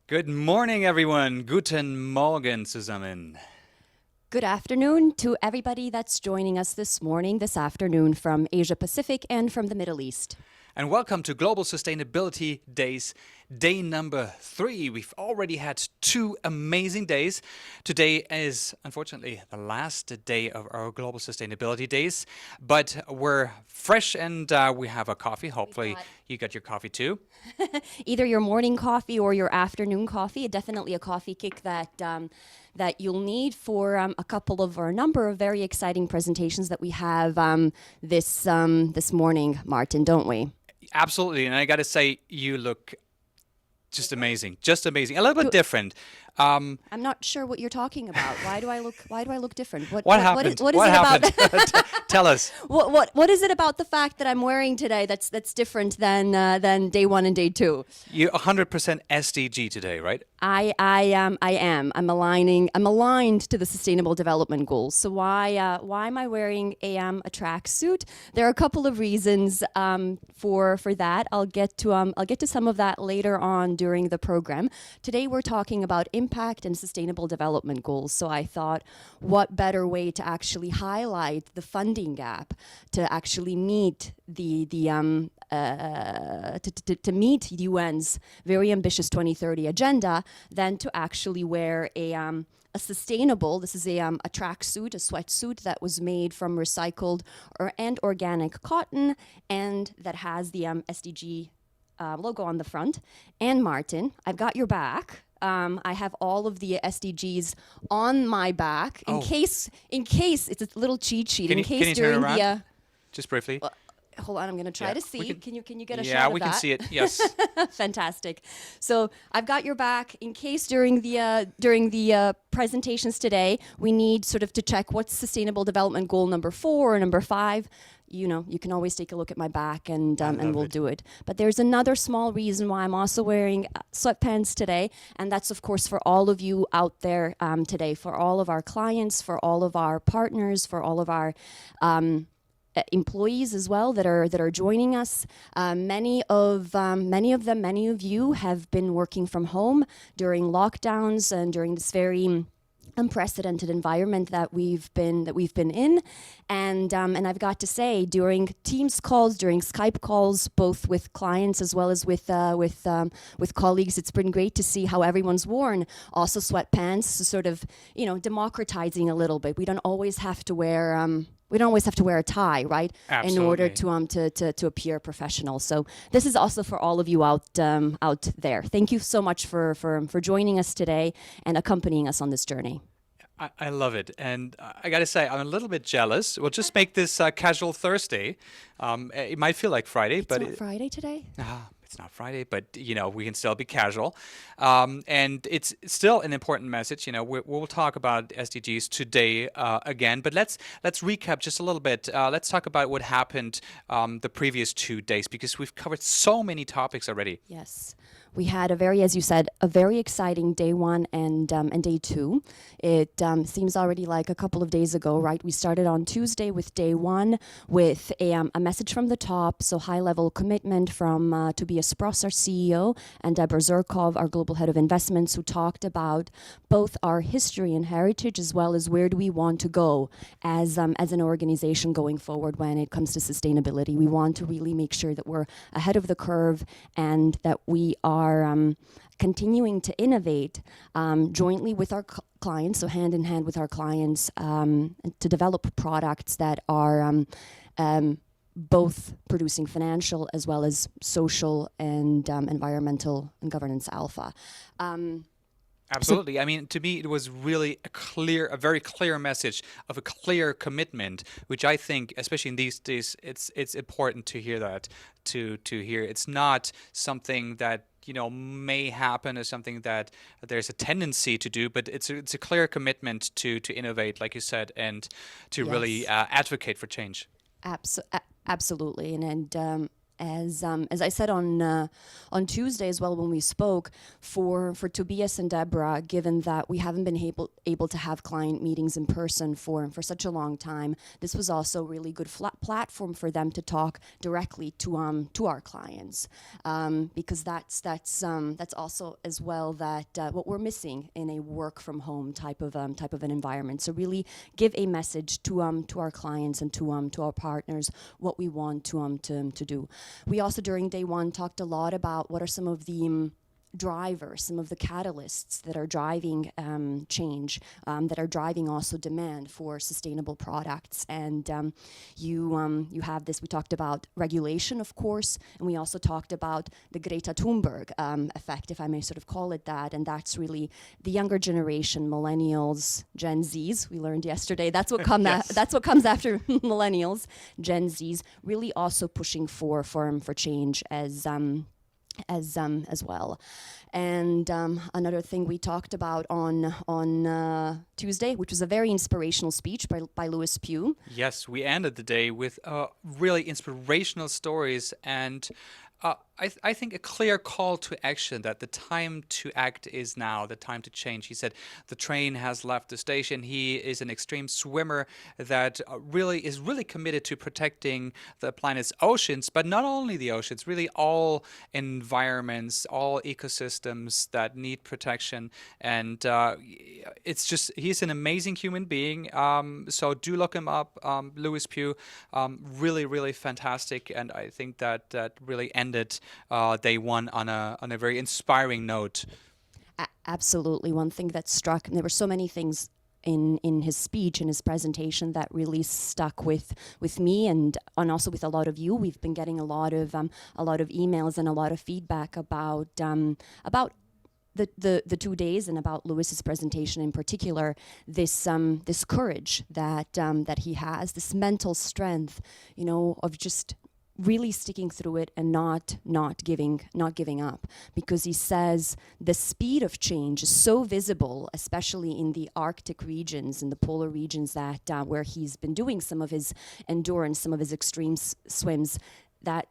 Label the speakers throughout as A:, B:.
A: Good morning, everyone. Guten Morgen zusammen.
B: Good afternoon to everybody that's joining us this morning, this afternoon from Asia Pacific and from the Middle East.
A: And welcome to Global Sustainability Days, day number 3. We've already had 2 amazing days. Today is, unfortunately, the last day of our Global Sustainability Days, but we're fresh and we have a coffee. Hopefully, you got your coffee too.
B: Either your morning coffee or your afternoon coffee, definitely a coffee kick that you'll need for a number of very exciting presentations that we have this morning, Martin, don't we?
A: Absolutely. And I got to say, you look just amazing. Just amazing. A little bit different.
B: I'm not sure what you're talking about. Why do I look different?
A: What happened?
B: What is it
A: happened?
B: about?
A: Tell us.
B: What is it about the fact that I'm wearing today that's different than day 1 and day 2?
A: You're 100% SDG today, right?
B: I am. I'm aligned to the Sustainable Development Goals. So why am I wearing a tracksuit? There are a couple of reasons for that. I'll get to some of that later on during the program. Today we're talking about impact and sustainable development goals. So I thought, what better way to actually highlight the funding gap to actually meet to meet UN's very ambitious 2030 agenda than to actually wear a sustainable, this is a tracksuit, a sweatsuit that was made from recycled and organic cotton and that has the SDG logo on the front. And Martin, I've got your back. I have all of the SDGs on my back in case it's a little cheat sheet.
A: Can you
B: During
A: turn around? Just briefly.
B: Hold on, I'm going to try to see. Can you get a shot of that?
A: Yeah, we can see it. Yes.
B: Fantastic. So I've got your back in case during the presentations today we need sort of to check what's Sustainable Development Goal number 4 or number 5. You know, you can always take a look at my back and we'll do it. But there's another small reason why I'm also wearing sweatpants today, and that's of course for all of you out there today, for all of our clients, for all of our partners, for all of our employees as well that are joining us. Many of you have been working from home during lockdowns and during this very unprecedented environment that we've been in, and I've got to say, during Teams calls, during Skype calls, both with clients as well as with colleagues, it's been great to see how everyone's worn also sweatpants, sort of democratizing a little bit. We don't always have to wear a tie, right?
A: Absolutely.
B: In order to appear professional. So this is also for all of you out there. Thank you so much for joining us today and accompanying us on this journey.
A: I love it. And I got to say, I'm a little bit jealous. We'll just make this casual Thursday. It might feel like Friday, but
B: it's not Friday today?
A: It's not Friday, but we can still be casual, and it's still an important message. We'll talk about SDGs today again, but let's recap just a little bit. Let's talk about what happened the previous 2 days, because we've covered so many topics already.
B: Yes. We had as you said, a very exciting day 1 and day 2. It seems already like a couple of days ago, right? We started on Tuesday with day 1 with a message from the top, so high-level commitment from Tobias Spross, our CEO, and Deborah Zurkov, our Global Head of Investments, who talked about both our history and heritage as well as where do we want to go as an organization going forward when it comes to sustainability. We want to really make sure that we're ahead of the curve and that we are continuing to innovate jointly with our clients, so hand in hand with our clients, to develop products that are both producing financial as well as social and environmental and governance alpha.
A: Absolutely. I mean, to me, it was really a very clear message of a clear commitment, which I think, especially in these days, it's important to hear that, to hear. It's not something that may happen, or something that there's a tendency to do, but it's a clear commitment to innovate, like you said, and to really advocate for change.
B: Absolutely, and As I said on Tuesday as well when we spoke, for Tobias and Deborah, given that we haven't been able to have client meetings in person for such a long time, this was also a really good platform for them to talk directly to our clients, because that's also as well that what we're missing in a work from home type of an environment. So really give a message to our clients and to our partners what we want to do. We also during day one talked a lot about what are some of the drivers, some of the catalysts that are driving change, that are driving also demand for sustainable products. And you have this, we talked about regulation, of course, and we also talked about the Greta Thunberg effect, if I may sort of call it that. And that's really the younger generation, millennials, Gen Zs, we learned yesterday, that's what, that's what comes after millennials, Gen Zs, really also pushing for change as well. And another thing we talked about on Tuesday, which was a very inspirational speech by Louis Pugh.
A: Yes, we ended the day with really inspirational stories and I think a clear call to action that the time to act is now, the time to change. He said the train has left the station. He is an extreme swimmer that is really committed to protecting the planet's oceans, but not only the oceans, really all environments, all ecosystems that need protection. And it's just, he's an amazing human being. So do look him up, Louis Pugh. Really, really fantastic. And I think that really ended day one on a very inspiring note.
B: Absolutely. One thing that struck, and there were so many things in his speech, in his presentation, that really stuck with me and also with a lot of you. We've been getting a lot of emails and a lot of feedback about the 2 days and about Louis's presentation in particular. This courage that he has, this mental strength, of just really sticking through it and not giving up, because he says the speed of change is so visible, especially in the Arctic regions, in the polar regions that where he's been doing some of his endurance, some of his extreme swims, that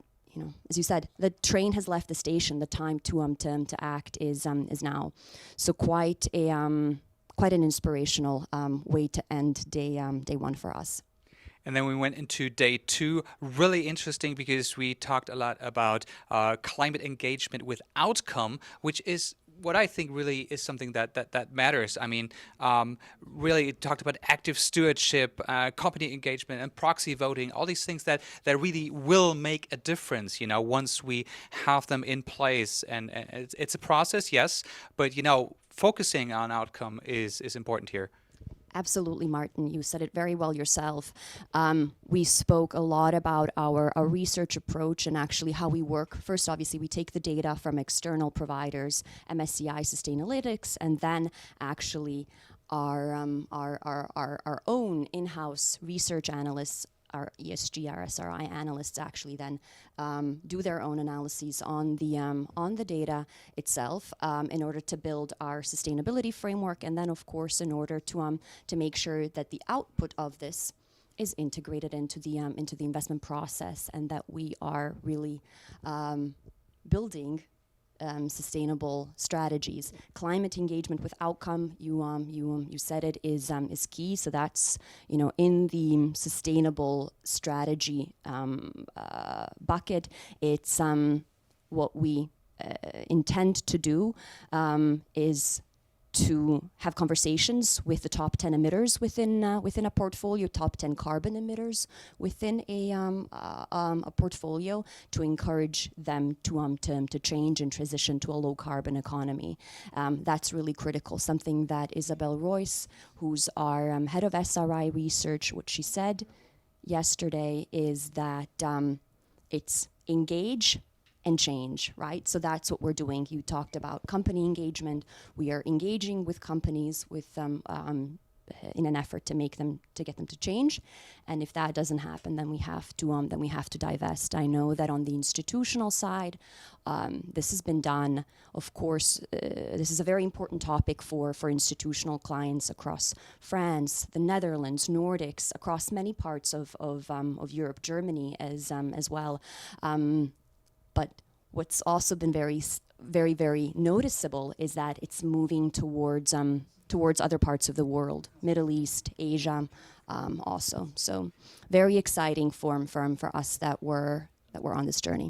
B: as you said, the train has left the station. The time to act is now. So quite an inspirational way to end day one for us.
A: And then we went into day two, really interesting because we talked a lot about climate engagement with outcome, which is what I think really is something that matters. I mean, really talked about active stewardship, company engagement, and proxy voting, all these things that really will make a difference, once we have them in place. And it's a process, yes, but, focusing on outcome is important here.
B: Absolutely, Martin. You said it very well yourself. We spoke a lot about our research approach and actually how we work. First, obviously, we take the data from external providers, MSCI Sustainalytics, and then actually our own in-house research analysts, our ESG, our SRI analysts actually then do their own analyses on the data itself in order to build our sustainability framework, and then of course in order to make sure that the output of this is integrated into the investment process, and that we are really building sustainable strategies. Climate engagement with outcome, you said it, is key. So that's in the sustainable strategy bucket. It's what we intend to do is to have conversations with the top 10 emitters within a portfolio, top 10 carbon emitters within a portfolio, to encourage them to change and transition to a low carbon economy. That's really critical. Something that Isabel Royce, who's our head of SRI research, what she said yesterday is that it's engage and change, right? So that's what we're doing. You talked about company engagement. We are engaging with companies with in an effort to get them to change. And if that doesn't happen, then we have to divest. I know that on the institutional side, this has been done. Of course, this is a very important topic for institutional clients across France, the Netherlands, Nordics, across many parts of Europe, Germany as well. But what's also been very, very noticeable is that it's moving towards other parts of the world, Middle East, Asia, also. So very exciting for us that we're on this journey.